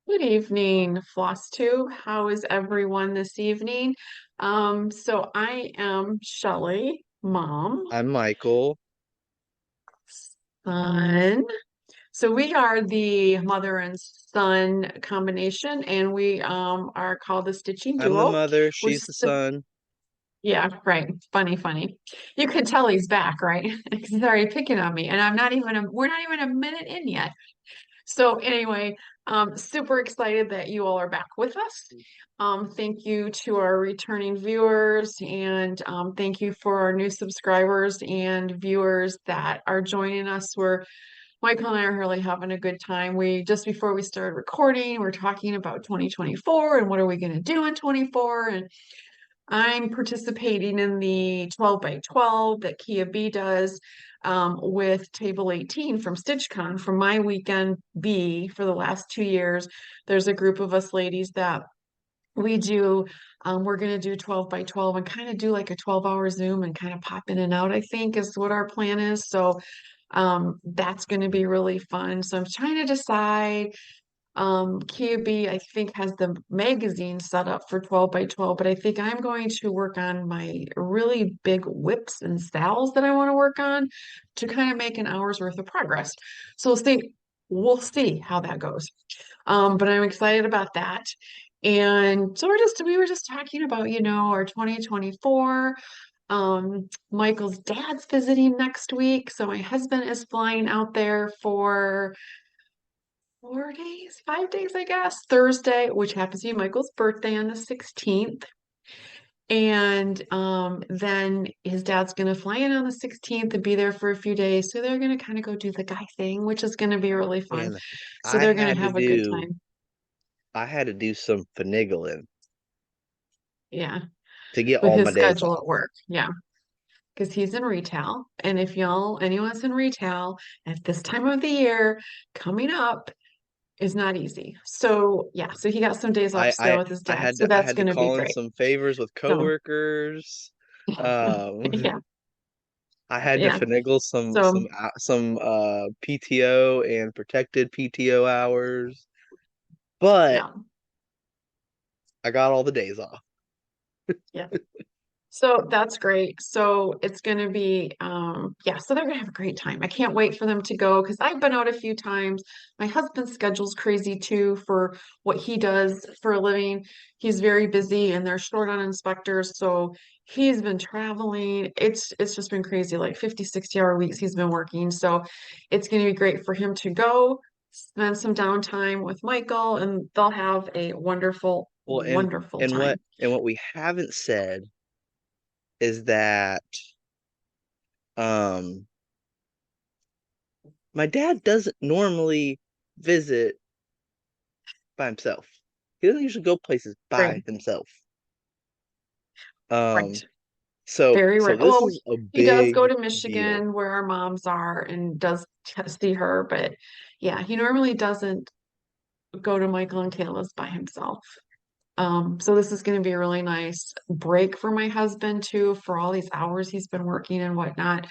Good evening, Flosstube. How is everyone this evening? So I am Shelly, mom, I'm Michael. son. So we are the mother and son combination, and we are called the Stitching I'm the Duo. mother. We're She's the just, son. yeah, right. Funny, funny. You can tell he's back, right? He's already picking on me, and we're not even a minute in yet. So anyway, super excited that you all are back with us. Thank you to our returning viewers and thank you for our new subscribers and viewers that are joining us. Michael and I are really having a good time. Just before we started recording, we're talking about 2024 and what are we going to do in 24. And I'm participating in the 12 by 12 that Kia B does with Table 18 from StitchCon from my weekend B for the last 2 years. There's a group of us ladies that we do. We're going to do 12 by 12 and kind of do like a 12-hour Zoom and kind of pop in and out, I think is what our plan is. So that's going to be really fun. So I'm trying to decide QB, I think, has the magazine set up for 12 by 12, but I think I'm going to work on my really big whips and stalls that I want to work on to kind of make an hour's worth of progress. So we'll see how that goes. But I'm excited about that. And so we were just talking about, our 2024. Michael's dad's visiting next week, so my husband is flying out there for 4 days, 5 days, I guess. Thursday, which happens to be Michael's birthday on the 16th. And then his dad's going to fly in on the 16th and be there for a few days. So they're going to kind of go do the guy thing, which is going to be really fun. And So I they're going had to to have a good do time. I had to do some finagling Yeah. to get With all his my days schedule off. at work. Yeah. Because he's in retail. And if anyone's in retail at this time of the year coming up, is not easy. So yeah, so he got some days off I to spend I with his I dad. had So to I that's had to going to be call in great. some favors with So coworkers. Um, yeah, I had to yeah. finagle some So some some PTO and protected PTO hours, but yeah, I got all the days off. yeah. So that's great. So it's going to be, yeah, so they're going to have a great time. I can't wait for them to go because I've been out a few times. My husband's schedule's crazy too for what he does for a living. He's very busy and they're short on inspectors. So he's been traveling. It's just been crazy, like 50, 60-hour weeks he's been working. So it's going to be great for him to go spend some downtime with Michael and they'll have a wonderful, Well, and wonderful and what time. and what we haven't said is that um my dad doesn't normally visit by himself. He doesn't usually go places by Great. himself. Right. Um, so Very so rare. this Well, is a he does go big to deal. Michigan where our moms are and does see her, but yeah, he normally doesn't go to Michael and Kayla's by himself. So this is going to be a really nice break for my husband too, for all these hours he's been working and whatnot.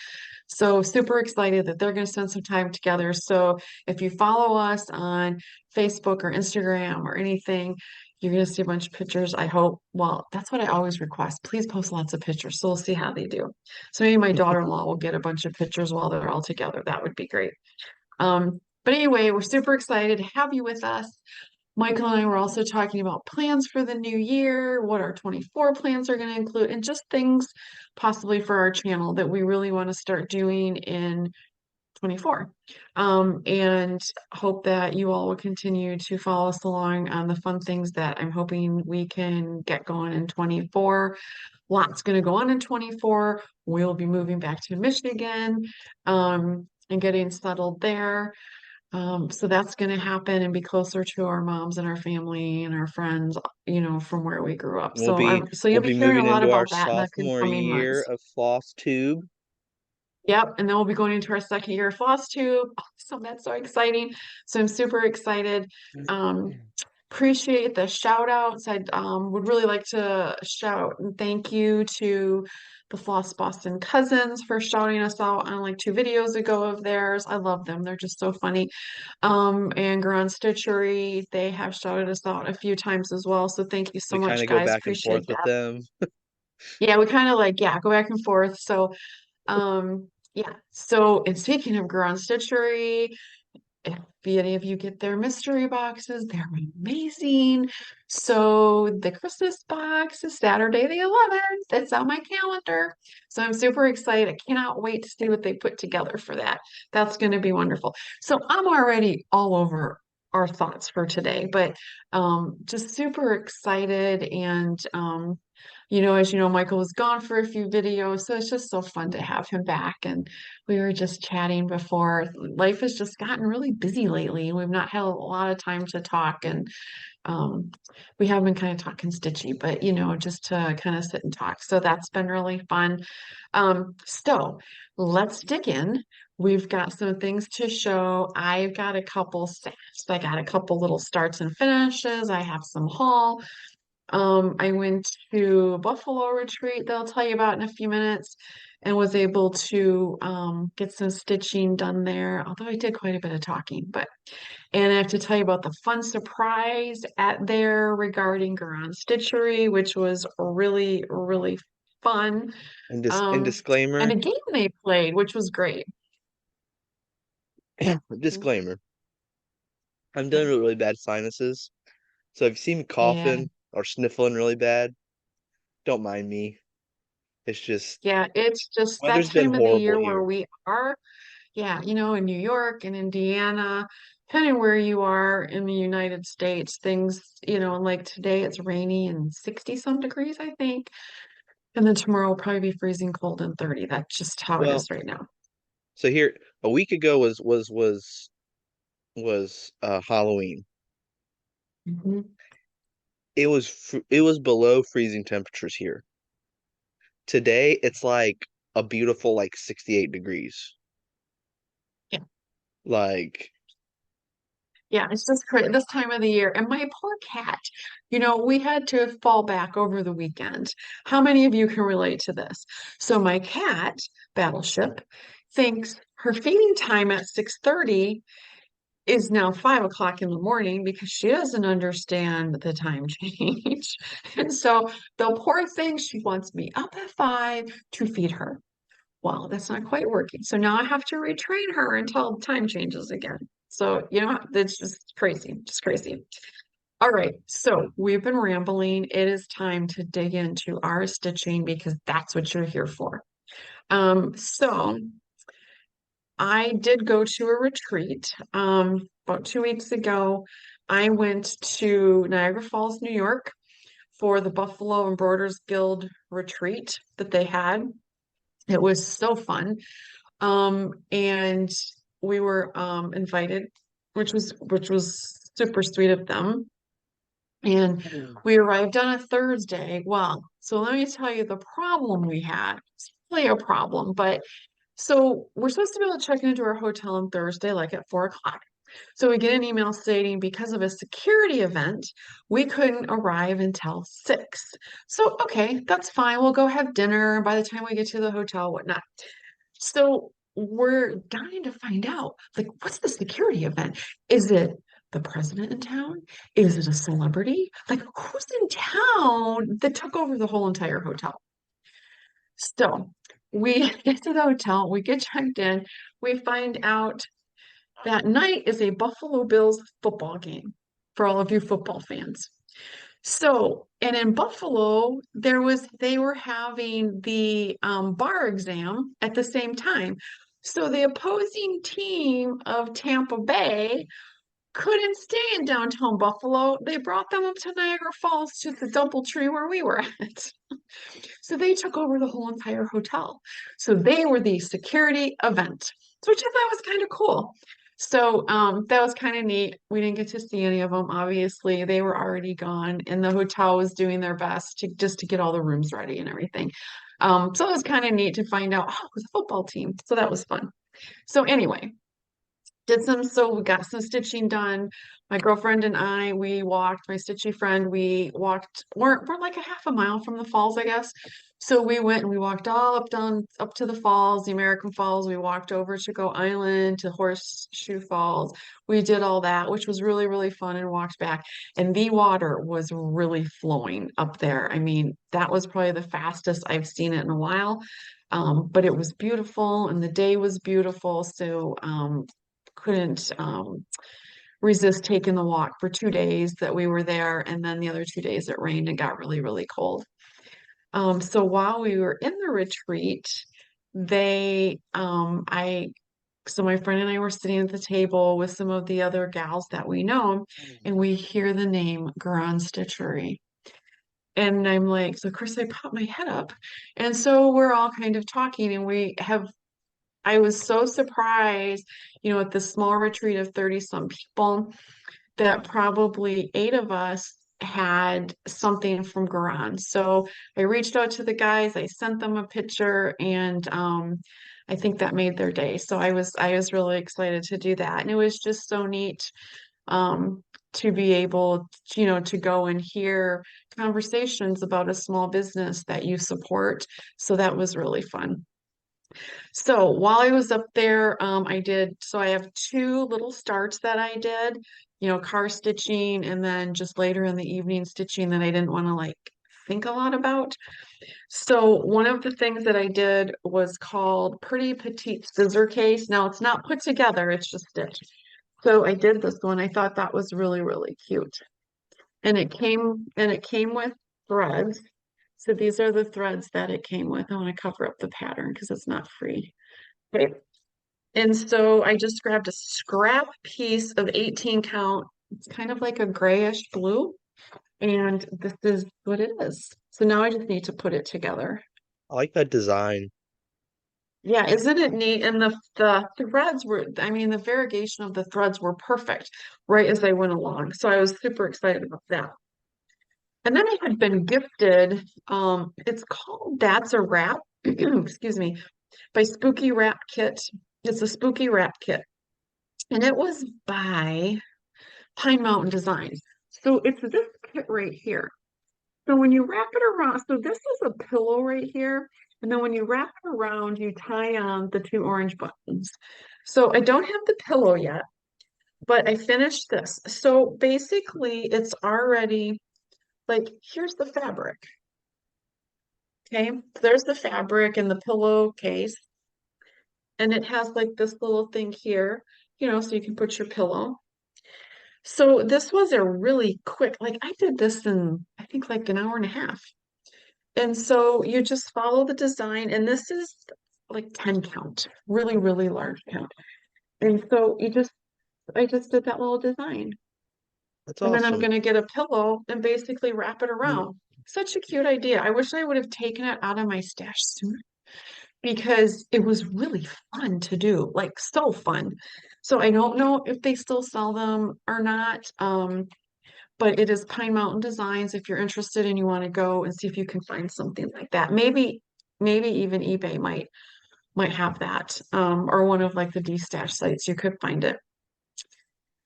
So super excited that they're going to spend some time together. So if you follow us on Facebook or Instagram or anything, you're going to see a bunch of pictures. I hope. Well, that's what I always request. Please post lots of pictures. So we'll see how they do. So maybe my daughter-in-law will get a bunch of pictures while they're all together. That would be great. But anyway, we're super excited to have you with us. Michael and I were also talking about plans for the new year, what our 24 plans are going to include, and just things possibly for our channel that we really want to start doing in 24. And hope that you all will continue to follow us along on the fun things that I'm hoping we can get going in 24. Lots going to go on in 24. We'll be moving back to Michigan, and getting settled there. So that's going to happen and be closer to our moms and our family and our friends, from where we grew up. We'll So be so we'll you'll be be hearing a moving lot into our about that in the sophomore coming year months. of Flosstube. Yep, and then we'll be going into our second year of Flosstube. So that's so exciting. So I'm super excited. Um, Appreciate the shout outs. I would really like to shout and thank you to the Floss Boston Cousins for shouting us out on like 2 videos ago of theirs. I love them. They're just so funny. And Grand Stitchery, they have shouted us out a few times as well. So thank you so We kind much, of go guys. back and Appreciate forth with that. them. Yeah, we kind of like, yeah, go back and forth. Yeah. So, and speaking of Grand Stitchery, if any of you get their mystery boxes, they're amazing. So the Christmas box is Saturday the 11th. It's on my calendar. So I'm super excited. I cannot wait to see what they put together for that. That's going to be wonderful. So I'm already all over our thoughts for today, but just super excited and as you know, Michael was gone for a few videos, so it's just so fun to have him back. And we were just chatting before. Life has just gotten really busy lately. We've not had a lot of time to talk, and um, we have been kind of talking stitchy, but just to kind of sit and talk. So that's been really fun. So let's dig in. We've got some things to show. I've got a couple stats. I got a couple little starts and finishes. I have some haul. I went to Buffalo Retreat that I'll tell you about in a few minutes and was able to get some stitching done there, although I did quite a bit of talking. And I have to tell you about the fun surprise at there regarding Garon Stitchery, which was really, really fun. And Um, and disclaimer, a game they played, which was great. disclaimer. I'm dealing Okay. with really bad sinuses. So if you see me Yeah. coughing or sniffling really bad, don't mind me. It's just Yeah, it's just that weather's been time of the horrible year where here. we are. Yeah, in New York and Indiana, depending where you are in the United States, things, like today it's rainy and 60 some degrees, I think. And then tomorrow will probably be freezing cold and 30. That's just how it Well, is right now. so here a week ago was Halloween. Mhm. It was below freezing temperatures here. Today it's like a beautiful like 68 degrees. Yeah. Like Yeah, it's just crazy this time of the year. And my poor cat, we had to fall back over the weekend. How many of you can relate to this? So my cat, Battleship, thinks her feeding time at 6:30 is now 5 o'clock in the morning because she doesn't understand the time change. And so the poor thing, she wants me up at 5 to feed her. Well, that's not quite working. So now I have to retrain her until time changes again. So, that's just crazy. All right. So we've been rambling. It is time to dig into our stitching because that's what you're here for. So I did go to a retreat about 2 weeks ago. I went to Niagara Falls, New York for the Buffalo Embroiders Guild retreat that they had. It was so fun. And we were invited, which was super sweet of them. And we arrived on a Thursday. Well, so let me tell you the problem we had. It's really a problem, but so we're supposed to be able to check into our hotel on Thursday, like at 4 o'clock. So we get an email stating because of a security event, we couldn't arrive until 6. So, okay, that's fine. We'll go have dinner by the time we get to the hotel, whatnot. So we're dying to find out, like, what's the security event? Is it the president in town? Is it a celebrity? Like, who's in town that took over the whole entire hotel? So we get to the hotel, we get checked in, we find out that night is a Buffalo Bills football game for all of you football fans. So, and in Buffalo, they were having the bar exam at the same time. So the opposing team of Tampa Bay couldn't stay in downtown Buffalo. They brought them up to Niagara Falls to the DoubleTree where we were at. So they took over the whole entire hotel. So they were the security event, which I thought was kind of cool. So that was kind of neat. We didn't get to see any of them, obviously. They were already gone, and the hotel was doing their best to get all the rooms ready and everything. So it was kind of neat to find out, oh, it was a football team. So that was fun. So anyway, So we got some stitching done. My girlfriend and I, we walked, my stitchy friend, we walked, we're like a half a mile from the falls, I guess. So we went and we walked all up to the falls, the American Falls. We walked over to Go Island, to Horseshoe Falls. We did all that, which was really, really fun, and walked back. And the water was really flowing up there. I mean, that was probably the fastest I've seen it in a while. But it was beautiful and the day was beautiful. So couldn't resist taking the walk for 2 days that we were there. And then the other 2 days it rained and got really, really cold. So while we were in the retreat, so my friend and I were sitting at the table with some of the other gals that we know, and we hear the name Grand Stitchery. And I'm like, so of course I pop my head up. And so we're all kind of talking, and I was so surprised, at this small retreat of 30 some people, that probably eight of us had something from Quran. So I reached out to the guys, I sent them a picture, and I think that made their day. So I was really excited to do that. And it was just so neat to be able, to go and hear conversations about a small business that you support. So that was really fun. So while I was up there, so I have two little starts that I did, car stitching, and then just later in the evening stitching that I didn't want to like think a lot about. So one of the things that I did was called Pretty Petite Scissor Case. Now it's not put together, it's just stitched. So I did this one. I thought that was really, really cute. And it came with threads. So these are the threads that it came with. I want to cover up the pattern because it's not free. Okay. And so I just grabbed a scrap piece of 18 count. It's kind of like a grayish blue. And this is what it is. So now I just need to put it together. I like that design. Yeah, isn't it neat? And the threads were, I mean, the variegation of the threads were perfect right as I went along. So I was super excited about that. And then I had been gifted, it's called That's a Wrap, excuse me, by Spooky Wrap Kit. It's a Spooky Wrap Kit. And it was by Pine Mountain Designs. So it's this kit right here. So when you wrap it around, so this is a pillow right here. And then when you wrap it around, you tie on the two orange buttons. So I don't have the pillow yet, but I finished this. So basically, it's already like, here's the fabric. Okay, there's the fabric and the pillowcase. And it has like this little thing here, so you can put your pillow. So this was a really quick, like I did this in, I think like an hour and a half. And so you just follow the design, and this is like 10 count, really, really large count. And so I just did that little design. That's And then I'm awesome. going to get a pillow and basically wrap it around. Such a cute idea. I wish I would have taken it out of my stash sooner because it was really fun to do, like so fun. So I don't know if they still sell them or not. But it is Pine Mountain Designs if you're interested and you want to go and see if you can find something like that. Maybe even eBay might have that, or one of like the D-stash sites you could find it.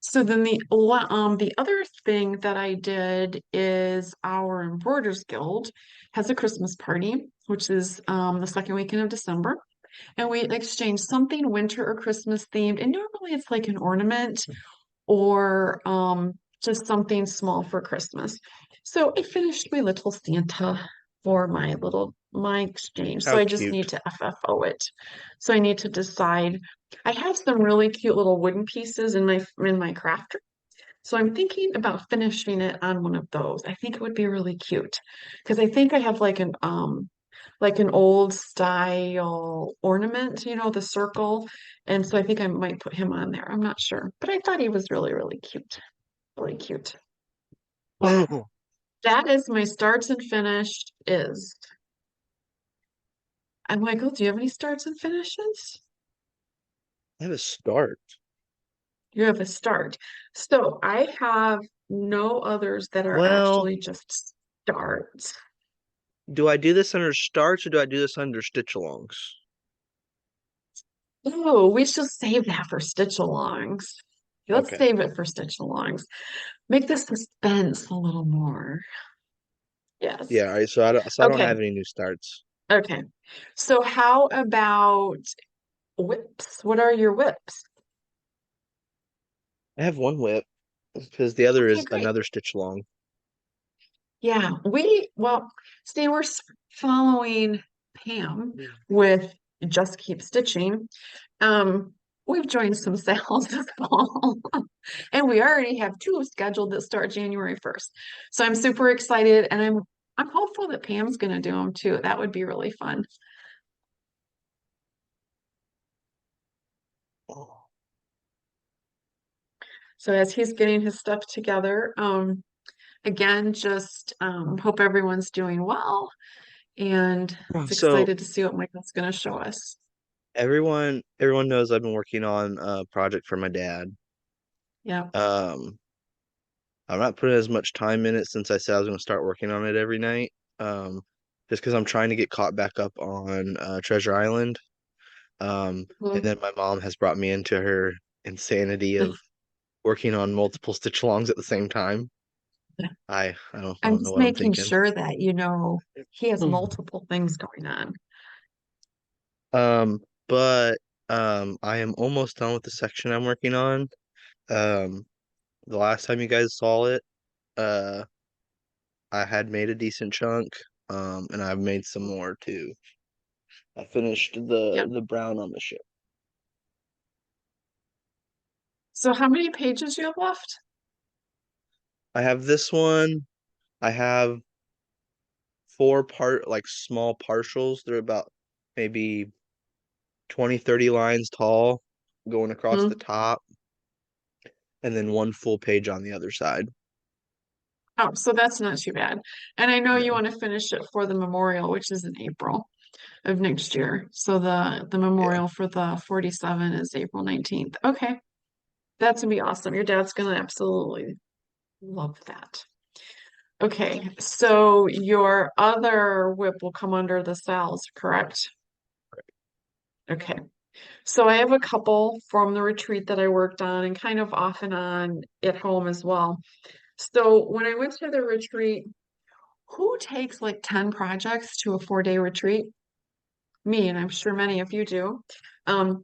So then the other thing that I did is our Embroiders Guild has a Christmas party, which is the second weekend of December. And we exchange something winter or Christmas themed. And normally it's like an ornament or just something small for Christmas. So I finished my little Santa for my exchange. So How I just need cute. to FFO it. So I need to decide. I have some really cute little wooden pieces in my crafter. So I'm thinking about finishing it on one of those. I think it would be really cute because I think I have like an old style ornament, the circle. And so I think I might put him on there. I'm not sure. But I thought he was really, really cute. Really cute. I That is my starts and finished is. And Michael, do you have any starts and finishes? have a start. You have a start. So I have no others that are Well, actually just starts. do I do this under starts or do I do this under stitchalongs? Oh, we should save that for Stitchalongs. Let's Okay. save it for Stitchalongs. Make the suspense a little more. Yes. Yeah, all right, so I don't Okay. have any new starts. Okay. So how about whips? What are your whips? I have one whip because the other Okay, is great. another stitch long. Yeah, well, see, following Pam Mm. with Just Keep Stitching. Um, we've joined some sales this fall, and we already have two scheduled that start January 1st. So I'm super excited, and I'm hopeful that Pam's gonna do them too. That would be really fun. Oh. So as he's getting his stuff together, again, just hope everyone's doing well, and it's So excited to see what Michael's gonna show us. everyone knows I've been working on a project for my dad. Yeah. Um, I'm not putting as much time in it since I said I was going to start working on it every night. Um, just because I'm trying to get caught back up on Treasure Island. And Mhm. then my mom has brought me into her insanity of working on multiple stitch alongs at the same time. I I'm don't know just what I'm making thinking. sure that he has Mm. multiple things going on. But I am almost done with the section I'm working on. Um, the last time you guys saw it, uh, I had made a decent chunk. And I've made some more too. I finished Yep. the brown on the ship. So how many pages you have left? I have this one. I have four like small partials. They're about maybe 20, 30 lines tall going across the Hmm. top, and then one full page on the other side. Oh, so that's not too bad. And I know you No. want to finish it for the memorial, which is in April of next year. So the Yeah. memorial for the 47 is April 19th. Okay. That's gonna be awesome. Your dad's gonna absolutely love that. Okay, so your other whip will come under the cells, correct? Okay. So I have a couple from the retreat that I worked on and kind of off and on at home as well. So when I went to the retreat, who takes like 10 projects to a 4-day retreat? Me, and I'm sure many of you do.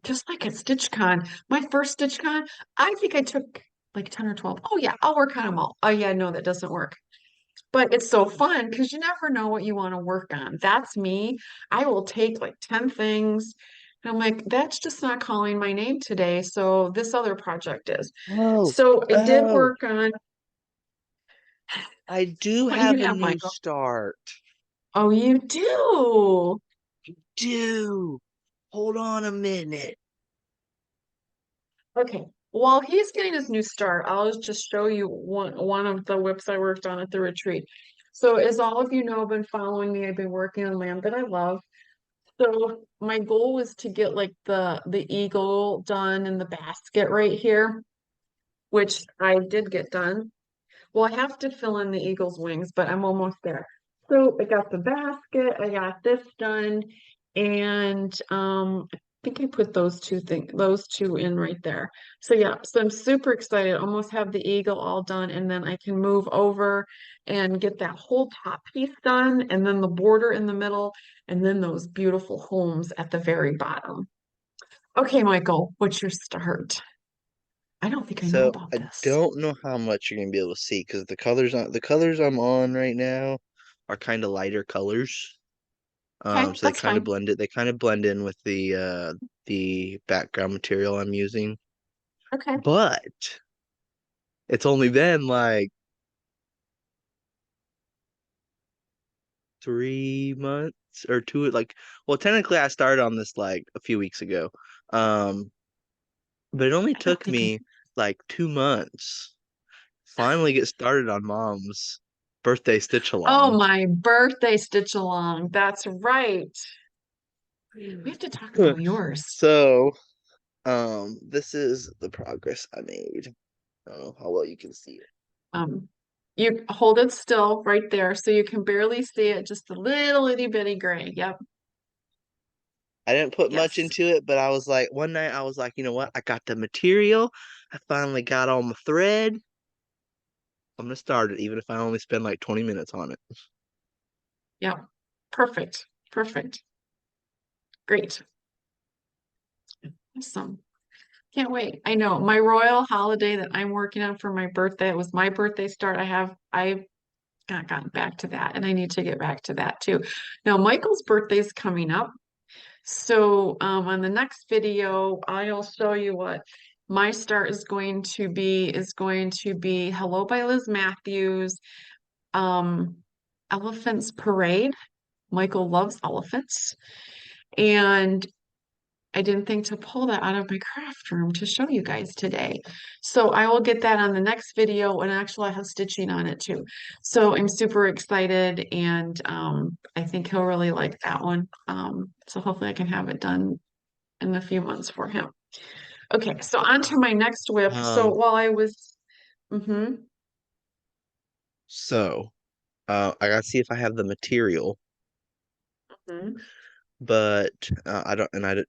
Just like at StitchCon, my first StitchCon, I think I took like 10 or 12. Oh yeah, I'll work on them all. Oh yeah, no, that doesn't work. But it's so fun because you never know what you want to work on. That's me. I will take like 10 things. And I'm like, that's just not calling my name today. So this other project is. Oh, So I did oh, work on I do what you have a have, new Michael. start. Oh, you do. Do hold on a minute. Okay. While he's getting his new start, I'll just show you one of the whips I worked on at the retreat. So as all of you know, been following me, I've been working on land that I love. So my goal was to get like the eagle done in the basket right here, which I did get done. Well, I have to fill in the eagle's wings, but I'm almost there. So I got the basket, I got this done, and I think I put those two in right there. So yeah, so I'm super excited. Almost have the eagle all done, and then I can move over and get that whole top piece done, and then the border in the middle, and then those beautiful homes at the very bottom. Okay, Michael, what's your start? I don't think I know So about I this. don't know how much you're gonna be able to see because the colors I'm on right now are kind of lighter colors. Okay, So that's fine. they kind of blend in with the background material I'm using. Okay. But it's only been like 3 months or two, like, well, technically I started on this like a few weeks ago. Um, but it only I don't took think I me like 2 months finally get started on mom's birthday stitch Oh, along. my birthday stitch along. That's right. We have to talk about yours. So, this is the progress I made. I don't know how well you can see it. Um, you hold it still right there so you can barely see it, just a little itty bitty gray. Yep. I didn't put much Yes. into it, but I was like, one night I was like, you know what? I got the material. I finally got all my thread. I'm gonna start it, even if I only spend like 20 minutes on it. Yeah. Perfect. Perfect. Great. Awesome. Can't wait. I know my royal holiday that I'm working on for my birthday. It was my birthday start. I've not gotten back to that, and I need to get back to that too. Now, Michael's birthday's coming up. So on the next video, I'll show you what my start is going to be Hello by Liz Matthews, um, Elephants Parade. Michael loves elephants. And I didn't think to pull that out of my craft room to show you guys today. So I will get that on the next video, and actually I have stitching on it too. So I'm super excited, and I think he'll really like that one. So hopefully I can have it done in a few months for him. Okay, so on to my next whip. So Um, while I was, mm-hmm, so I gotta see if I have the material, mm-hmm. but I don't, and I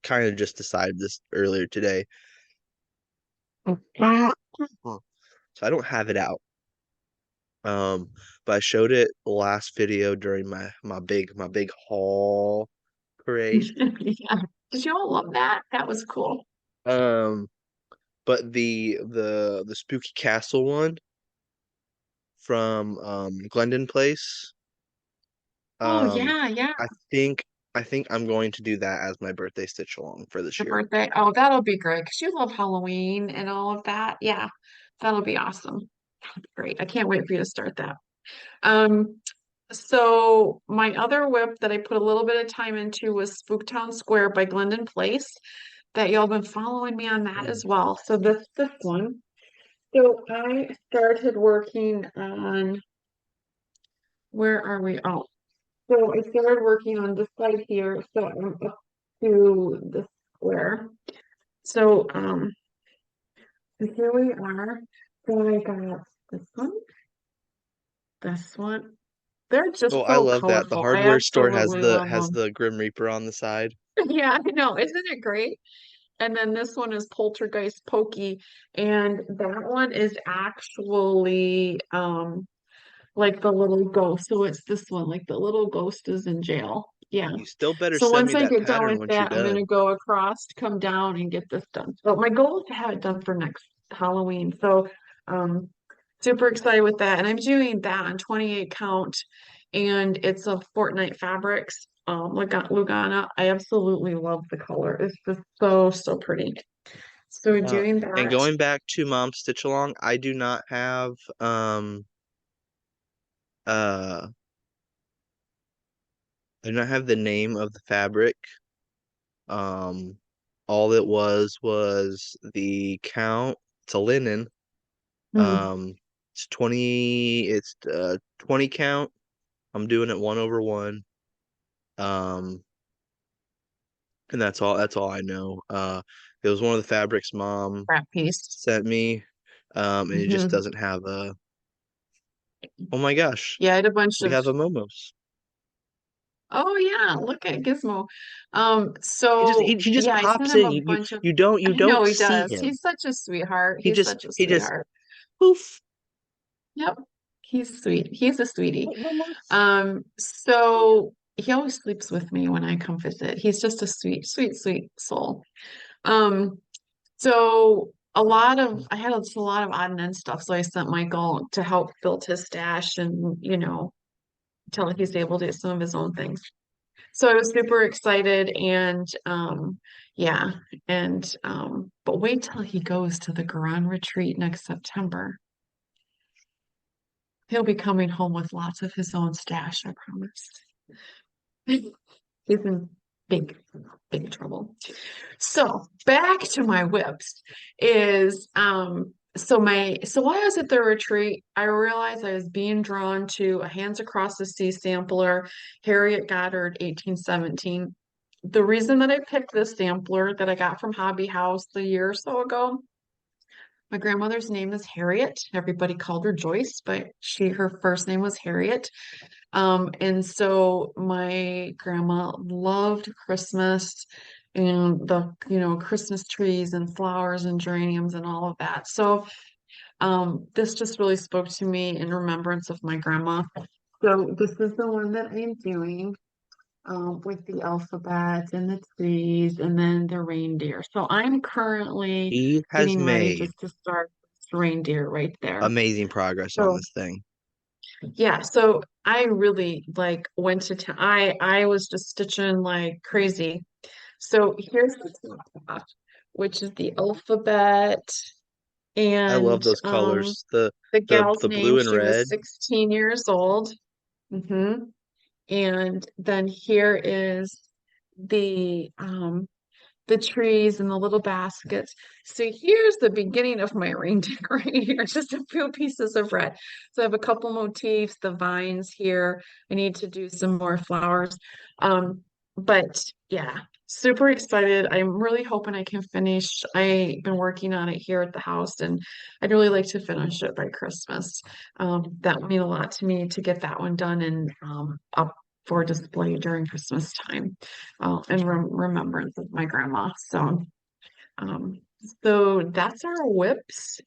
kind of just decided this earlier today. So I don't have it out. Um, but I showed it last video during my big haul parade. Yeah. Did you all love that? That was cool. Um, but the Spooky Castle one from Glendon Place, Oh um, yeah, yeah. I think I think I'm going to do that as my birthday stitch along for this Your year. birthday. Oh, that'll be great because you love Halloween and all of that. Yeah, that'll be awesome. That'll be great. I can't wait for you to start that. Um, so my other whip that I put a little bit of time into was Spooktown Square by Glendon Place. That y'all been following me on that Mm. as well. So this one. So I started working on where are we? Oh, so I started working on this side here. So I'm up to the square. So so here we are. So I got this one. They're Oh, just I so love that. The colorful. I hardware store has absolutely the love has them. the Grim Reaper on the side. Yeah, I know. Isn't it great? And then this one is Poltergeist Pokey, and that one is actually like the little ghost. So it's this one, like the little ghost is in jail. Yeah. You still better So send once me I that get done pattern with once you're that, I'm gonna done. go across, come down and get this done. But my goal is to have it done for next Halloween. So um super excited with that. And I'm doing that on 28 count and it's a Fortnite fabrics. Lugana. I absolutely love the color. It's just so, so pretty. So we're Uh, doing and that. going back to Mom's Stitch Along, I do not have uh I do not have the name of the fabric. Um, all it was the count. It's a linen. Hmm. Um, it's 20 count. I'm doing it 1/1. Um, and that's all I know. It was one of the fabrics Mom Wrap piece. sent me. And it just Hmm. doesn't have a, oh my gosh, Yeah, I had a bunch we of have a Momos. oh yeah, look at Gizmo. He just So he, he just yeah, I sent pops him in. a You bunch of you don't you I know don't he see does. him. He's such a sweetheart. He He's just such a he just sweetheart. poof. Yep. He's sweet. He's a sweetie. Hey, Momos. So he always sleeps with me when I come visit. He's just a sweet, sweet, sweet soul. Um, so I had a lot of odd and end stuff. So I sent Michael to help build his stash and, until he's able to do some of his own things. So I was super excited and yeah, and but wait till he goes to the Quran retreat next September. He'll be coming home with lots of his own stash, I promise. He's in big, big trouble. So back to my whips is so while I was at the retreat, I realized I was being drawn to a Hands Across the Sea sampler, Harriet Goddard 1817. The reason that I picked this sampler that I got from Hobby House a year or so ago, My grandmother's name is Harriet. Everybody called her Joyce, but her first name was Harriet. And so my grandma loved Christmas and Christmas trees and flowers and geraniums and all of that. So this just really spoke to me in remembrance of my grandma. So this is the one that I'm doing with the alphabet and the trees and then the reindeer. So I'm currently He has getting ready made just to start this reindeer right there. amazing progress on So this thing. yeah, so I really like went to town. I was just stitching like crazy. So here's the top half, which is the alphabet I love and those colors. The the the gal's the name. blue and She was red. 16 years old. And then here is the trees and the little baskets. So here's the beginning of my reindeer right here, just a few pieces of red. So I have a couple motifs, the vines here. I need to do some more flowers. But yeah, super excited. I'm really hoping I can finish. I've been working on it here at the house and I'd really like to finish it by Christmas. That would mean a lot to me to get that one done and up for display during Christmas time in remembrance of my grandma. Um, so that's our whips.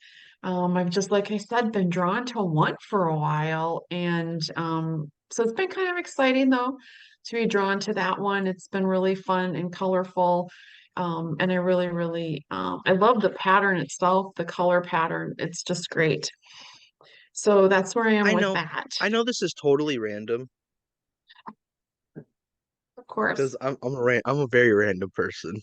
I've just, like I said, been drawn to one for a while, and so it's been kind of exciting though to be drawn to that one. It's been really fun and colorful. And I really, really, I love the pattern itself, the color pattern. It's just great. So that's where I am I with know, that. I know this is totally random Of course. because I'm a very random person.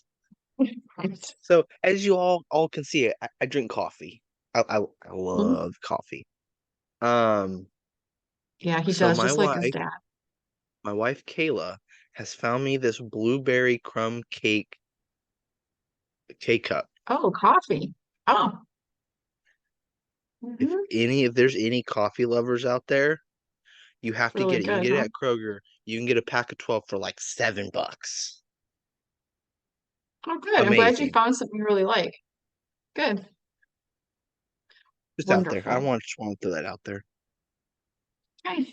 Right. So as you all can see, I drink coffee. I Mhm. love coffee. Um, Yeah, he so does, just like his dad. my wife Kayla has found me this blueberry crumb cake K-cup. Oh, coffee. Oh, hmm. If there's any coffee lovers out there, you have to Really get it. You can good, get it huh? at Kroger. You can get a pack of 12 for like $7. Oh, good. I'm glad you Amazing. found something you really like. Good. Just out there. I Wonderful. just want to throw that out there. Okay.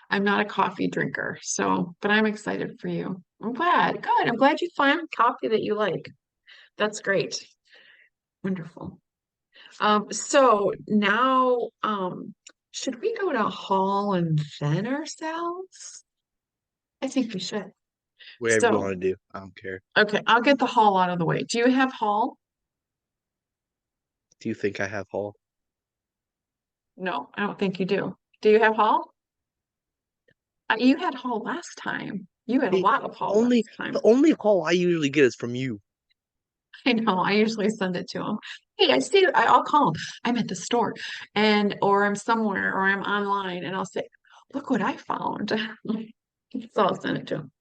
I'm not a coffee drinker, so, but I'm excited for you. I'm glad. Good. I'm glad you found coffee that you like. That's great. Wonderful. So now, should we go to Hall and then ourselves? I think we should. Whatever you want So, to do. I don't care. okay, I'll get the Hall out of the way. Do you have Hall? Do you think I have haul? No, I don't think you do. Do you have Hall? You had Hall last time. You had a The lot of Hall only last the time. only haul I usually get is from you. I know. I usually send it to him. Hey, I see. I'll call him. I'm at the store, and or I'm somewhere, or I'm online, and I'll say, "Look what I found." So I'll send it to him.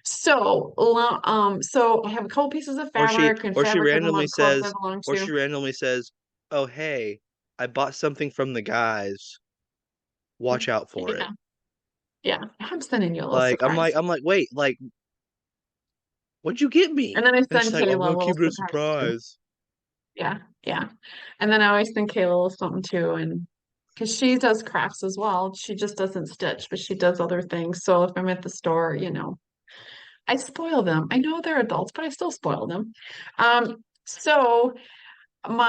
So I have a couple pieces of fabric and Or she fabric of the randomly month clubs I says belong or to. she randomly says, "Oh, hey, I bought something from the guys. Watch out for it." Yeah, yeah. I'm sending you a little Like surprise, I'm like, "Wait, like what'd you get and me?" then I And she's send like, "I'm Kayla a gonna little keep it a surprise too. surprise." Yeah, yeah. And then I always send Kayla a little something too, and because she does crafts as well. She just doesn't stitch, but she does other things. So if I'm at the store, I spoil them. I know they're adults, but I still spoil them. So I'm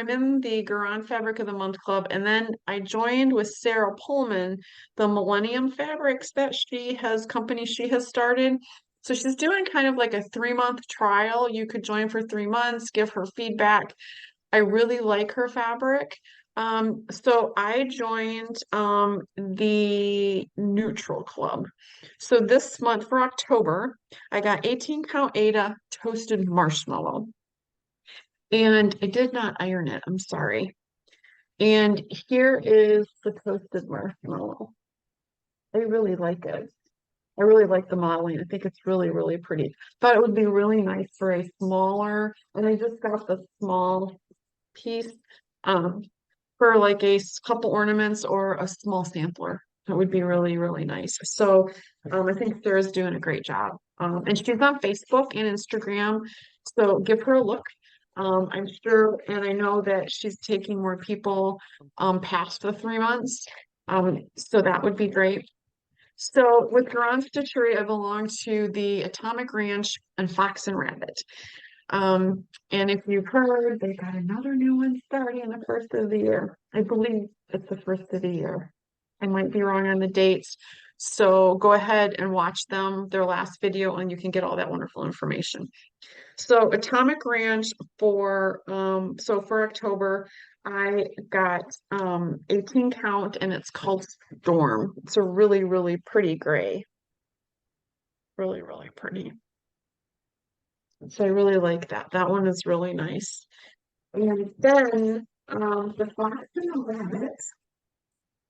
in the Garan Fabric of the Month Club, and then I joined with Sarah Pullman, the Millennium Fabrics that she has started. So she's doing kind of like a 3-month trial. You could join for 3 months, give her feedback. I really like her fabric. So I joined the Neutral Club. So this month for October, I got 18 count Ada toasted marshmallow. And I did not iron it. I'm sorry. And here is the toasted marshmallow. I really like it. I really like the modeling. I think it's really, really pretty. Thought it would be really nice for a smaller, and I just got the small piece um, for like couple ornaments or a small sampler. That would be really, really nice. So I think Sarah's doing a great job. And she's on Facebook and Instagram. So give her a look. I'm sure, and I know that she's taking more people past the 3 months. So that would be great. So with Duran Stitchery, I belong to the Atomic Ranch and Fox and Rabbit. And if you've heard, they got another new one starting the first of the year. I believe it's the first of the year. I might be wrong on the dates. So go ahead and watch them, their last video, and you can get all that wonderful information. So Atomic Ranch for October, I got 18 count and it's called Storm. It's a really, really pretty gray. Really, really pretty. So I really like that. That one is really nice. And then the Fox and the Rabbit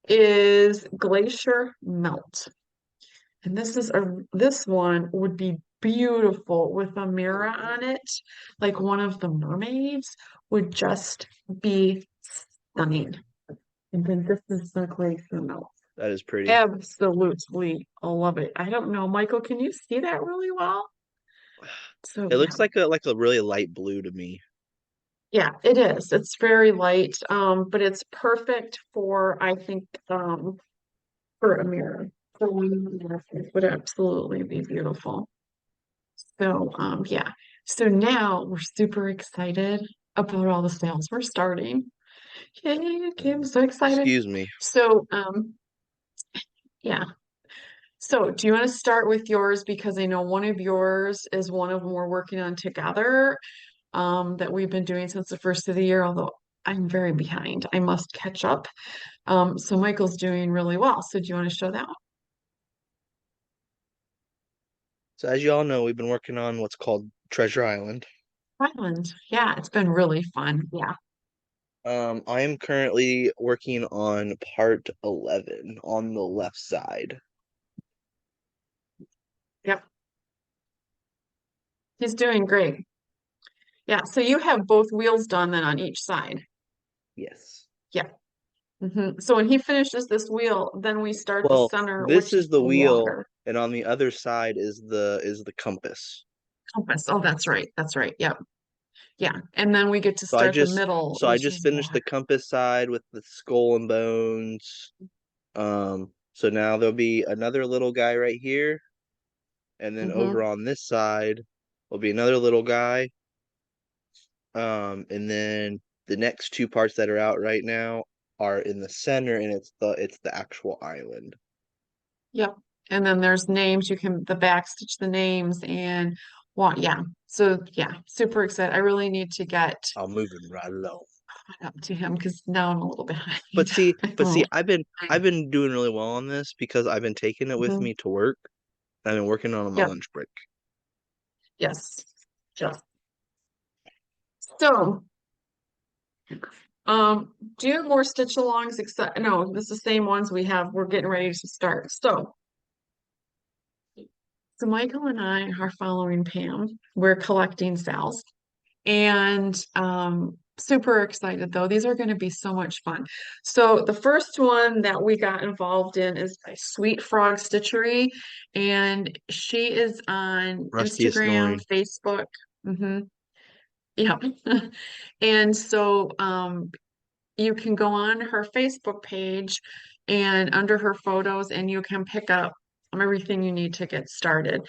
is Glacier Melt. And this one would be beautiful with a mirror on it. Like one of the mermaids would just be stunning. And then this is the Glacier Melt. That is pretty. Absolutely love it. I don't know, Michael, can you see that really well? So It yeah. looks like a really light blue to me. Yeah, it is. It's very light, but it's perfect for, I think, for a mirror. So it would absolutely be beautiful. So, yeah. So now we're super excited about all the sales we're starting. Yay, okay, I'm so excited. Excuse me. So, yeah. So, do you want to start with yours? Because I know one of yours is one of them we're working on together, that we've been doing since the first of the year, although I'm very behind. I must catch up. So Michael's doing really well. So do you want to show that So as you all know, we've been working on what's called Treasure Island. one? Island. Yeah, it's been really fun. Yeah. I am currently working on part 11 on the left side. Yep. He's doing great. Yeah. So you have both wheels done then on each side. Yes. Yeah. So when he finishes this wheel, then we start the Well, center, this which is is the the wheel, water and on the other side is the compass. compass. Oh, that's right. That's right. Yep. Yeah. And then we get to So I start the just middle, so I which just is finished the water. compass side with the skull and bones. So now there'll be another little guy right here, and then over hmm on this side will be another little guy. And then the next two parts that are out right now are in the center, and it's the actual island. Yep. And then there's names. You can the back stitch the names and what, yeah. So yeah, super excited. I really need to get I'm moving right along. up to him because now I'm a little behind. But see, Oh, I've been doing really well on this because I've been taking it with mhm. me to work. And I've been working on my Yep. lunch break. Yes. Just so do you have more stitch alongs except no, this is the same ones we have. We're getting ready to start. So Michael and I are following Pam. We're collecting sales. And super excited though. These are going to be so much fun. So the first one that we got involved in is by Sweet Frog Stitchery, and she is on Rusty is Instagram, snoring. Facebook. hmm Yep. And so you can go on her Facebook page and under her photos, and you can pick up everything you need to get started.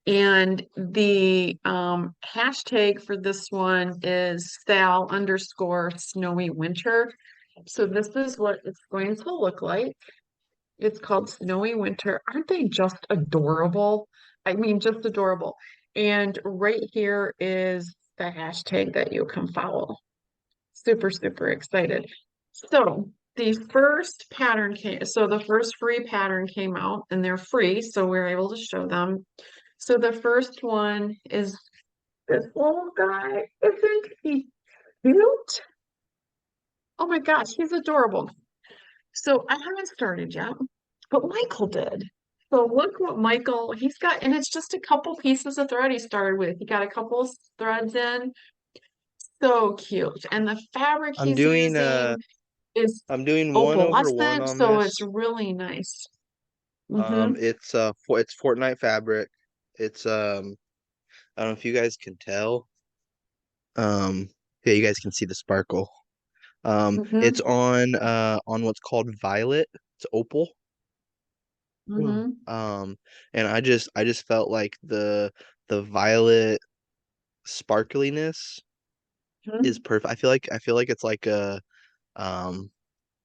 And the hashtag for this one is Sal underscore snowy winter. So this is what it's going to look like. It's called Snowy Winter. Aren't they just adorable? I mean, just adorable. And right here is the hashtag that you can follow. Super, super excited. So the first free pattern came out and they're free, so we're able to show them. So the first one is this little guy. Isn't he cute? Oh my gosh, he's adorable. So I haven't started yet, but Michael did. So look what he's got, and it's just a couple pieces of thread he started with. He got a couple threads in. So cute. And the fabric I'm he's doing using is I'm doing 1/1 opalescent, on so it's this. really nice. Mm-hmm. It's Fortnite fabric. It's I don't know if you guys can tell. Yeah, you guys can see the sparkle. It's Mm-hmm. on what's called violet. It's opal. Mm-hmm. Um, and I just felt like the violet sparkliness is perfect. I feel like it's um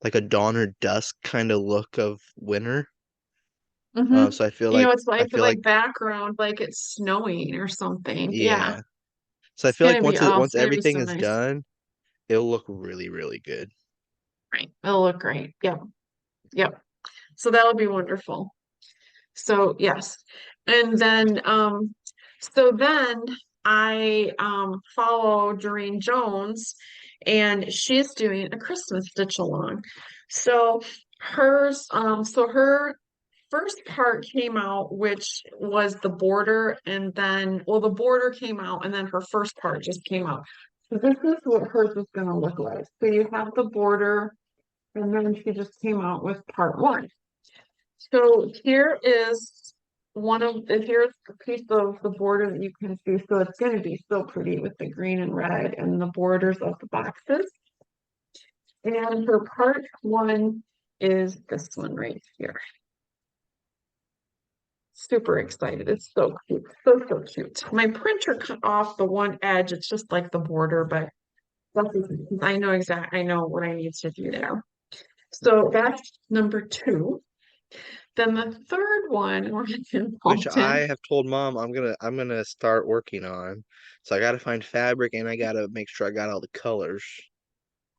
like a dawn or dusk kind of look of winter. Mm-hmm. So I feel You know, like it's I like feel like background, like it's snowing or something. Yeah, yeah. So I it's feel like gonna be, oh, once it's gonna be everything so is nice. done, it'll look really, really good. Right. It'll look great. Yep. Yep. So that'll be wonderful. So yes. And then so then I follow Doreen Jones and she's doing a Christmas stitch along. So her first part came out, which was the border, and then well the border came out and then her first part just came out. So this is what hers is gonna look like. So you have the border and then she just came out with part one. So here is here's a piece of the border that you can see. So it's going to be so pretty with the green and red and the borders of the boxes. And her part one is this one right here. Super excited. It's so cute. So, so cute. My printer cut off the one edge. It's just like the border, but I know what I need to do there. So that's number two. Then the third one we're Which involved I in, have told mom I'm gonna start working on. So I gotta find fabric and I gotta make sure I got all the colors.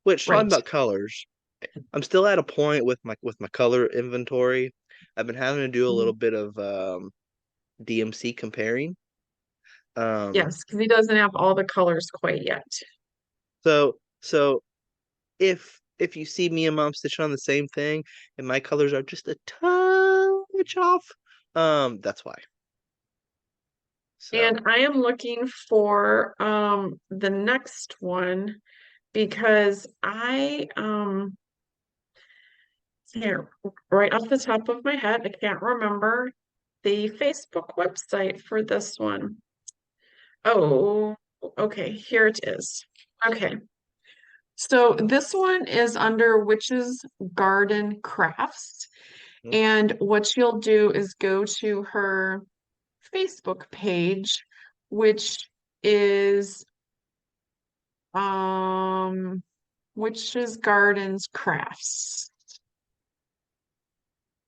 Which talking right. about colors, I'm still at a point with my color inventory. I've been having to do a little bit of DMC comparing. Um, Yes, because he doesn't have all the colors quite yet. so if you see me and mom stitching on the same thing and my colors are just a touch off, that's why. So And I am looking for the next one because I here right off the top of my head, I can't remember the Facebook website for this one. Oh, okay, here it is. Okay. So this one is under Witch's Garden Crafts. mm, And what you'll do is go to her Facebook page, which is um Witch's Gardens Crafts.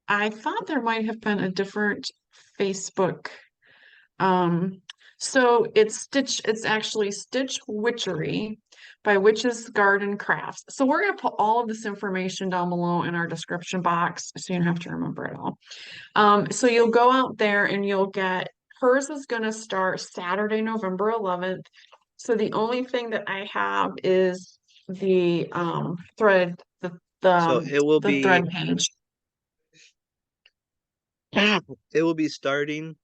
I thought there might have been a different Facebook. Um, so it's actually Stitch Witchery by Witch's Garden Crafts. So we're gonna put all of this information down below in our description box so you don't have to remember it all. So you'll go out there and you'll get hers is gonna start Saturday, November 11th. So the only thing that I have is the thread, so the thread page. it will be starting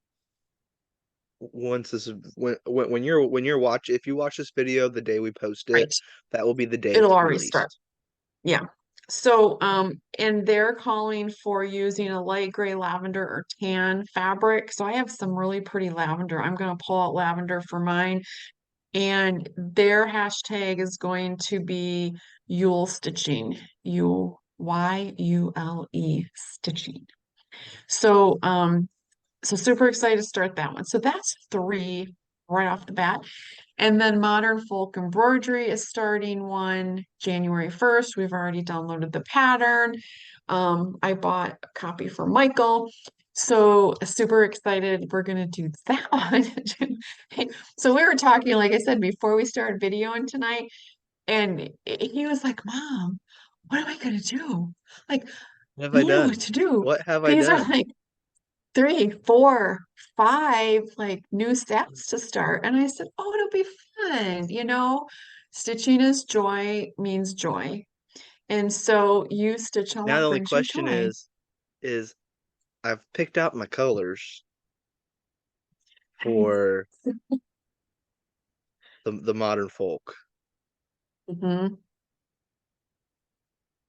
once this is when you're watch if you watch this video the day we post it, Right. that will be the day It'll it's already start. released. Yeah. So, and they're calling for using a light gray lavender or tan fabric. So I have some really pretty lavender. I'm going to pull out lavender for mine. And their hashtag is going to be Yule stitching. Yule, Yule stitching. So, so super excited to start that one. So that's three right off the bat. And then Modern Folk Embroidery is starting one January 1st. We've already downloaded the pattern. I bought a copy for Michael. So super excited. We're gonna do that one. So we were talking, like I said, before we started videoing tonight, and he was like, Mom, what am I gonna do? Like, What have I I don't know what done? to do. What have I These are done? like three, four, five like new sets to start. And I said, oh, it'll be fun. Stitching is joy means joy. And so you stitch all Now what the only brings you question joy. is I've picked out my colors for the modern folk. Mhm.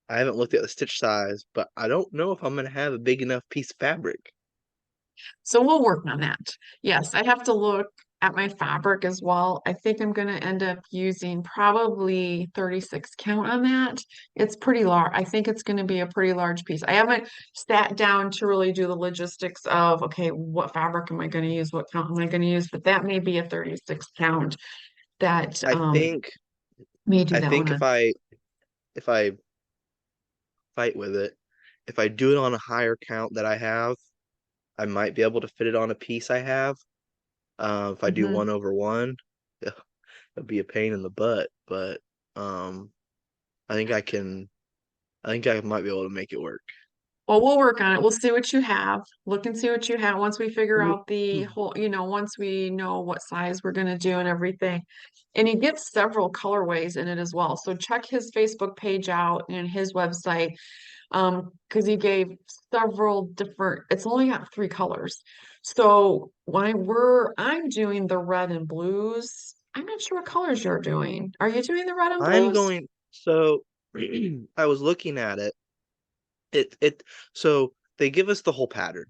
I haven't looked at the stitch size, but I don't know if I'm gonna have a big enough piece of fabric. So we'll work on that. Yes, I have to look. at my fabric as well. I think I'm going to end up using probably 36 count on that. It's pretty large. I think it's going to be a pretty large piece. I haven't sat down to really do the logistics of, okay, what fabric am I going to use? What count am I going to use? But that may be a 36 count that I think may do I that one think on. if I fight with it, if I do it on a higher count that I have, I might be able to fit it on a piece I have. If I do Mhm. 1/1, yeah, it'll be a pain in the butt, but um, I think I can. I think I might be able to make it work. Well, we'll work on it. We'll see what you have. Look and see what you have once we figure out the whole, once we know what size we're going to do and everything. And he gives several colorways in it as well. So check his Facebook page out and his website, because he gave several different, it's only got 3 colors. So I'm doing the red and blues. I'm not sure what colors you're doing. Are you doing the red and I'm blues? going. So I was looking at it. It. So they give us the whole pattern.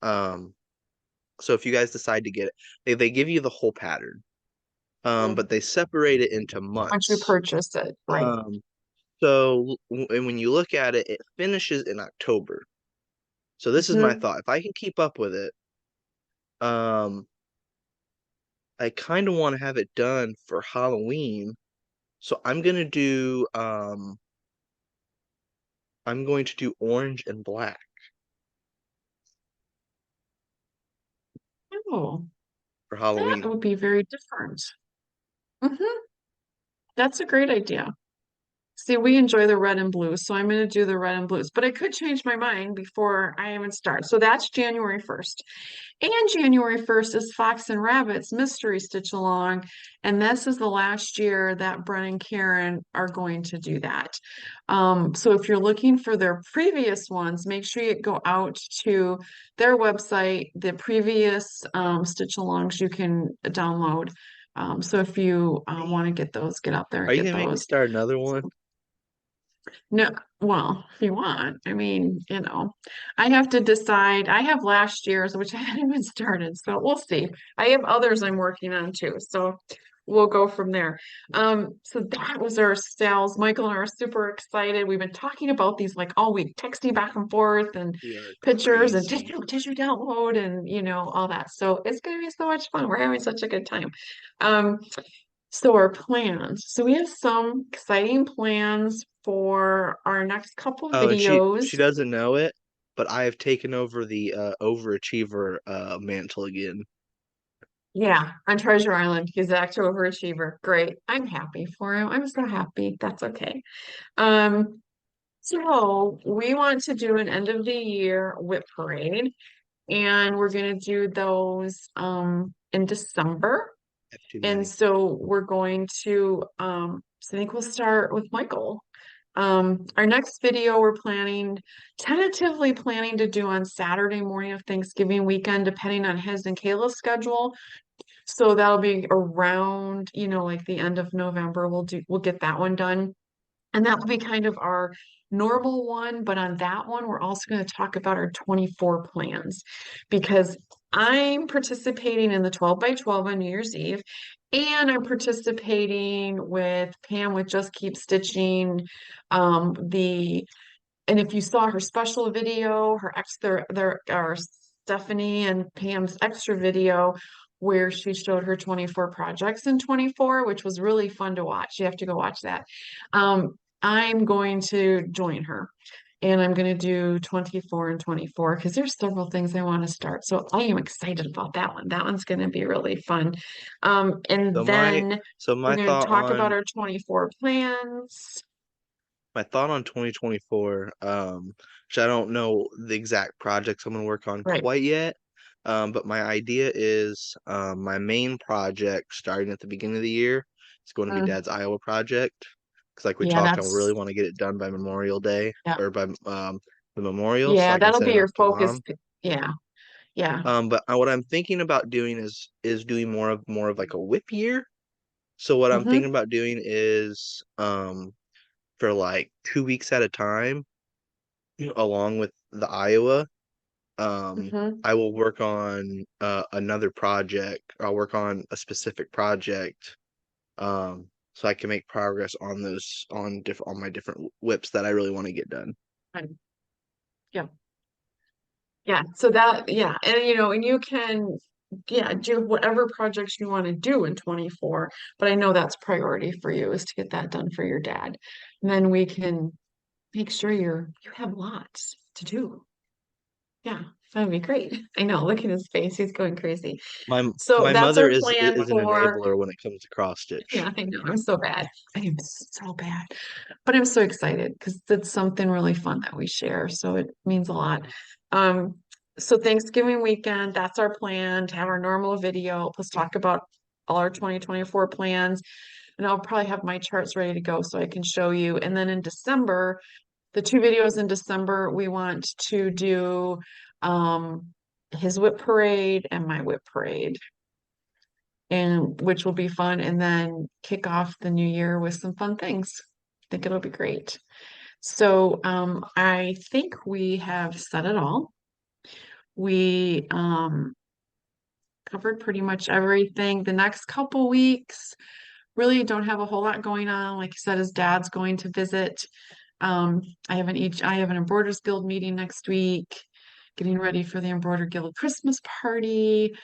Um. So if you guys decide to get it, they give you the whole pattern. Mm. But they separate it into Once you months. purchase it, right? Um. And when you look at it, it finishes in October. So this is my Mhm. thought. If I can keep up with it, um, I kind of want to have it done for Halloween. So I'm going to do orange and black Oh, for that Halloween. would be very different. Hmm. That's a great idea. See, we enjoy the red and blue, so I'm going to do the red and blues, but I could change my mind before I even start. So that's January 1st. And January 1st is Fox and Rabbit's Mystery Stitch Along. And this is the last year that Bren and Karen are going to do that. So if you're looking for their previous ones, make sure you go out to their website. The previous Stitch Alongs you can download. So if you want to get those, get out there Are and you get gonna make me those. start another one? No, well, if you want, I mean, I have to decide. I have last year's, which I haven't even started, so we'll see. I have others I'm working on too, so we'll go from there. So that was our sales. Michael and I are super excited. We've been talking about these like all week, texting back and forth and We are pictures and crazy. tissue download and all that. So it's gonna be so much fun. We're having such a good time. Um, so our plans. So we have some exciting plans for our next couple Oh, and she videos. doesn't know it, but I have taken over the overachiever mantle again. Yeah, on Treasure Island. He's an actor overachiever. Great. I'm happy for him. I'm so happy. That's okay. Um, so we want to do an end of the year whip parade, and we're gonna do those in December. I have too And many. so we're going to so I think we'll start with Michael. Our next video tentatively planning to do on Saturday morning of Thanksgiving weekend, depending on his and Kayla's schedule. So that'll be around, like the end of November. We'll get that one done. And that will be kind of our normal one. But on that one, we're also going to talk about our 24 plans because I'm participating in the 12 by 12 on New Year's Eve. And I'm participating with Pam with Just Keep Stitching. The and if you saw her special video, her ex there are Stephanie and Pam's extra video where she showed her 24 projects in 24, which was really fun to watch. You have to go watch that. I'm going to join her and I'm going to do 24 and 24 because there's several things I want to start. So I am excited about that one. That one's going to be really fun. And So my then so we're my going to thought talk about on our 24 plans. my thought on 2024, which I don't know the exact projects I'm gonna work on Right. quite yet. But my idea is my main project starting at the beginning of the year is going to be Mm, Dad's Iowa project. Because like we yeah, talked, I really want to get it done by Memorial Day yeah. or by the memorial so Yeah, I can that'll send be it your off to focus. Mom. Yeah, yeah. But what I'm thinking about doing is doing more of like a whip year. So what I'm Hmm. thinking about doing is for like 2 weeks at a time, along with the Iowa. Hmm. I will work on another project. I'll work on a specific project, so I can make progress on those on my different whips that I really want to get done. Yeah. Yeah. So that, yeah. And and you can, yeah, do whatever projects you want to do in 24. But I know that's priority for you is to get that done for your dad. And then we can make sure you have lots to do. Yeah, that'd be great. I know. Look at his face. He's going crazy. My So my that's mother our is plan is an for, enabler when it comes to cross yeah, stitch. I know. I'm so bad. I am so bad. But I'm so excited because it's something really fun that we share. So it means a lot. Um, so Thanksgiving weekend, that's our plan to have our normal video. Let's talk about all our 2024 plans. And I'll probably have my charts ready to go so I can show you. And then in December, the two videos in December, we want to do um his whip parade and my whip parade, and which will be fun, and then kick off the new year with some fun things. I think it'll be great. So I think we have said it all. We covered pretty much everything. The next couple weeks really don't have a whole lot going on. Like I said, his dad's going to visit. Um, I have an Embroiders Guild meeting next week, getting ready for the Embroider Guild Christmas party.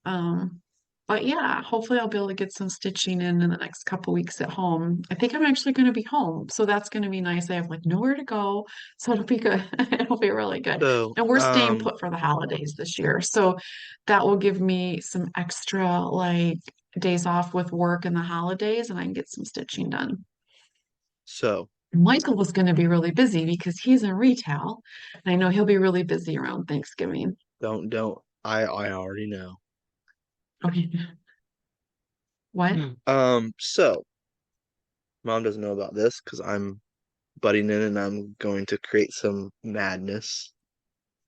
Um, but yeah, hopefully I'll be able to get some stitching in the next couple weeks at home. I think I'm actually going to be home, so that's going to be nice. I have like nowhere to go, so it'll be good. It'll be really good. So, And we're staying put for the holidays this year, so that will give me some extra like days off with work and the holidays, and I can get some stitching done. so Michael was going to be really busy because he's in retail. And I know he'll be really busy around Thanksgiving. don't I already know. Okay. What? So mom doesn't know about this because I'm butting in and I'm going to create some madness.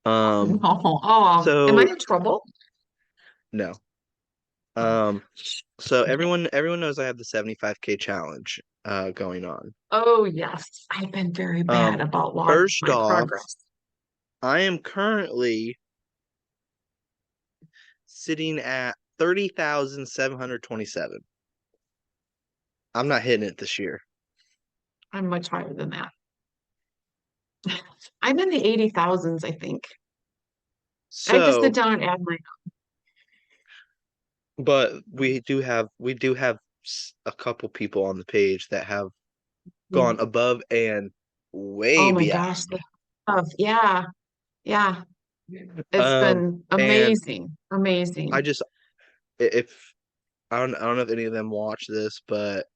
No. Um, Oh, am I so in trouble? no. Oh, Um, so everyone knows I have the 75K challenge going on. oh, yes. I've been very bad Um, about logging first my off, progress. I am currently sitting at 30,727. I'm not hitting it this year. I'm much higher than that. I'm in the 80,000s, I think. I have to sit So, down and add my. but we do have a couple people on the page that have gone above and way Oh my gosh. beyond. Yeah. Yeah. It's Um, been and amazing. I Amazing. just if I don't know if any of them watch this, but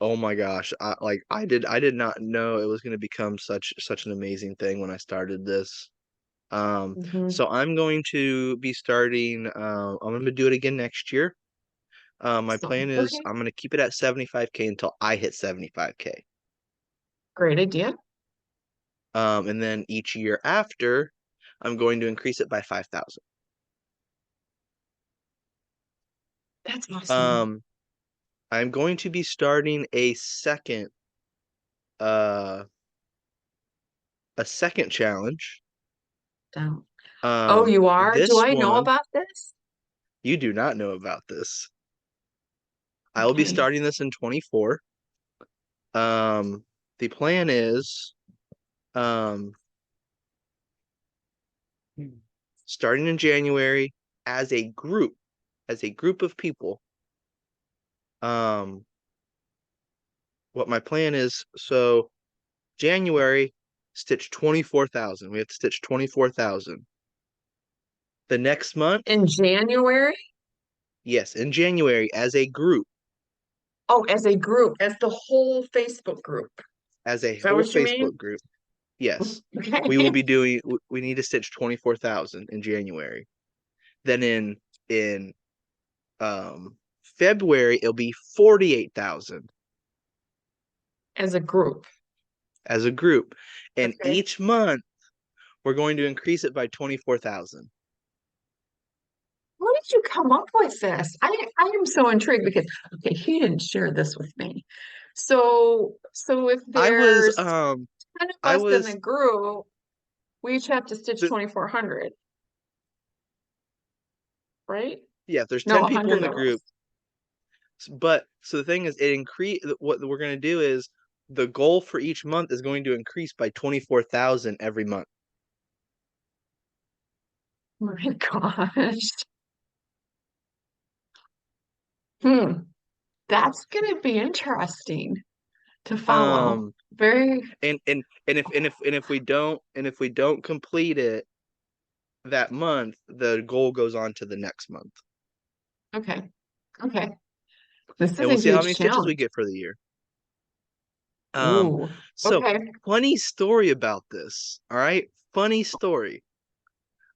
oh my gosh, I did not know it was going to become such an amazing thing when I started this. Hmm. So I'm going to be starting. I'm going to do it again next year. My So, plan is okay. I'm going to keep it at 75K until I hit 75K. Great idea. And then each year after, I'm going to increase it by 5,000. That's awesome. Um, I'm going to be starting uh a second challenge. Down. Oh, you are? Do This I know one about this? you do not know about this. I will be Okay. starting this in 24. The plan is um starting in January as a group of people. Um, what my plan is, so January, stitch 24,000. We have to stitch 24,000. The next month, In January? yes, in January as a group, Oh, as a group, as the whole Facebook group. as a Is that whole what you mean? Facebook group, yes, we will Okay. be doing, we need to stitch 24,000 in January. Then in February, it'll be 48,000 As a group. as a group. And Okay. each month, we're going to increase it by 24,000. How did you come up with this? I am so intrigued because okay, he didn't share this with me. So if I was there's 10 of I us in the was group, we each have to stitch th- 2,400. right? Yeah, if there's No, 10 a people in hundred the of group, us. but so the thing is, it increase what we're gonna do is the goal for each month is going to increase by 24,000 every month. Oh my gosh. Hmm. That's gonna be interesting to follow. Um, Very and if we don't complete it that month, the goal goes on to the next month, okay. Okay. This and is we'll a see how huge many stitches we challenge. get for the year. Um, Ooh. so Okay. funny story about this. All right, funny story.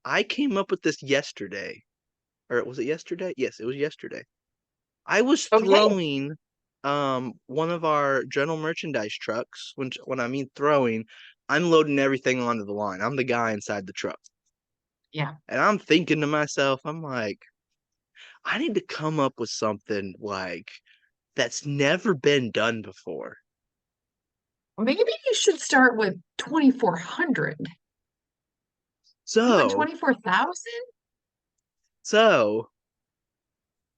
I came up with this yesterday, or was it yesterday? Yes, it was yesterday. I was Okay. throwing one of our general merchandise trucks. When I mean throwing, I'm loading everything onto the line. I'm the guy inside the truck. Yeah. And I'm thinking to myself, I'm like, I need to come up with something like that's never been done before. Maybe you should start with 2,400. You want So, 24,000? so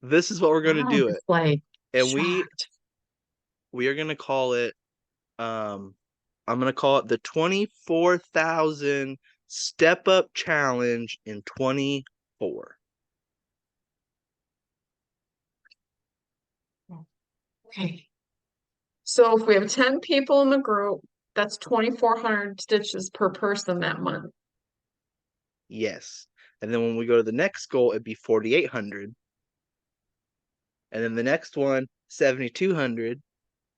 this is what we're gonna I'm do it. just like And shocked. we are gonna call it um I'm gonna call it the 24,000 step up challenge in 24. Okay. So if we have 10 people in the group, that's 2,400 stitches per person that month. Yes. And then when we go to the next goal, it'd be 4,800. And then the next one, 7,200.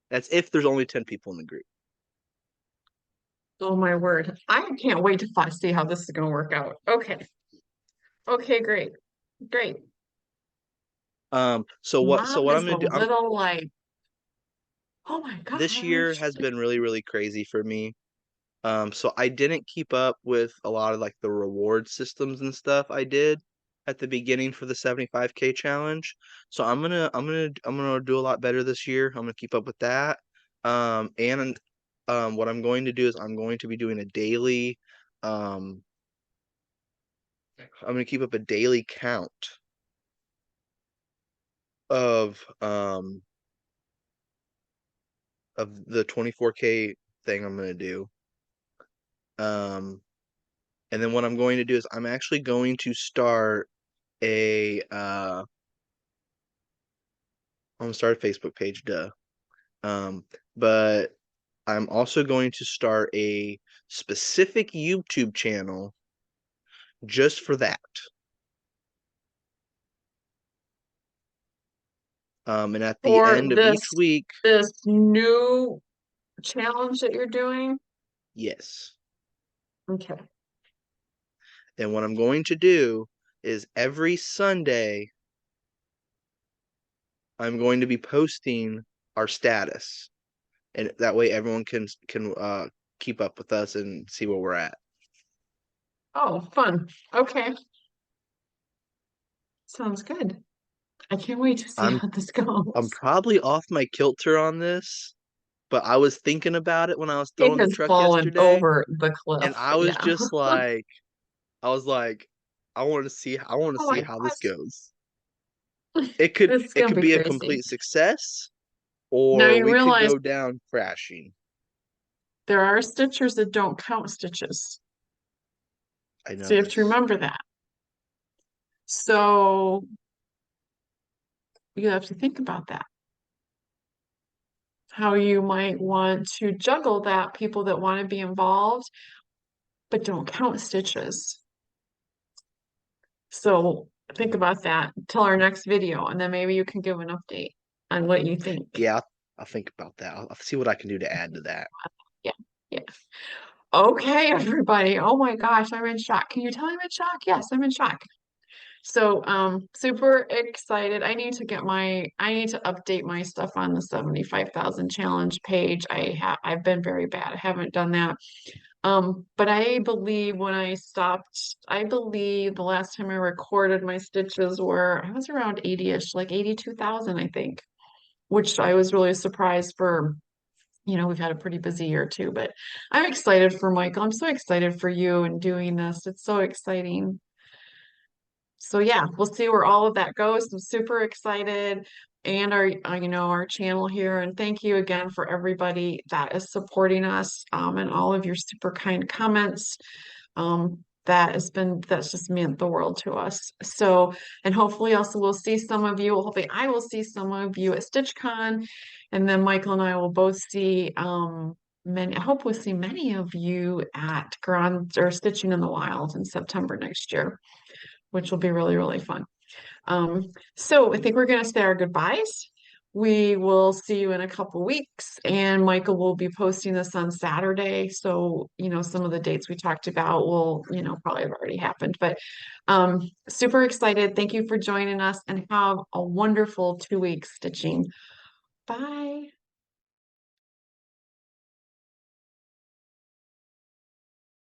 That's if there's only 10 people in the group. Oh my word. I can't wait to see how this is going to work out. Okay. Okay, great. Great. So what Mom I'm is gonna a do, little like, oh my this year gosh. has been really, really crazy for me. So I didn't keep up with a lot of like the reward systems and stuff I did at the beginning for the 75K challenge. So I'm gonna do a lot better this year. I'm gonna keep up with that. And what I'm going to do is I'm going to be doing a daily um I'm gonna keep up a daily count of um of the 24K thing I'm gonna do. Um and then what I'm going to do is I'm actually going to start a I'm gonna start a Facebook page, duh. Um, but I'm also going to start a specific YouTube channel just for that. And at the For end of each this week, this new challenge that you're doing. yes. Okay. And what I'm going to do is every Sunday I'm going to be posting our status, and that way everyone can keep up with us and see where we're at. Oh, fun. Okay. Sounds good. I can't wait to see I'm how this I'm goes. probably off my kilter on this, but I was thinking about it when I was It throwing the has truck fallen yesterday, over the and cliff. I was Yeah. just like, I was like, I want to Oh see my how this gosh. goes. It could It's it gonna could be be a crazy. complete success, Now or you we could realize go down crashing. there are stitchers that don't count stitches. I So know you have to this. remember that. So you have to think about that. How you might want to juggle that, people that want to be involved but don't count stitches. So think Mm. about that till our next video, and then maybe you can give an update on what you think. Yeah, I'll think about that. I'll see what I can do to add to that. Yeah. Yeah. Okay, everybody. Oh my gosh, I'm in shock. Can you tell I'm in shock? Yes, I'm in shock. So, super excited. I need to update my stuff on the 75,000 challenge page. I've been very bad. I haven't done that. But I believe I believe the last time I recorded my stitches I was around 80-ish, like 82,000, I think, which I was really surprised for. We've had a pretty busy year too, but I'm excited for Michael. I'm so excited for you and doing this. It's so exciting. So yeah, we'll see where all of that goes. I'm super excited and our our channel here. And thank you again for everybody that is supporting us and all of your super kind comments. That's just meant the world to us. So, and hopefully also we'll see some of you. Hopefully I will see some of you at StitchCon, and then Michael and I will both see many. I hope we'll see many of you at Grand or Stitching in the Wild in September next year, which will be really, really fun. So I think we're going to say our goodbyes. We will see you in a couple weeks, and Michael will be posting this on Saturday. So, some of the dates we talked about will, probably have already happened, but super excited. Thank you for joining us and have a wonderful 2 weeks stitching. Bye.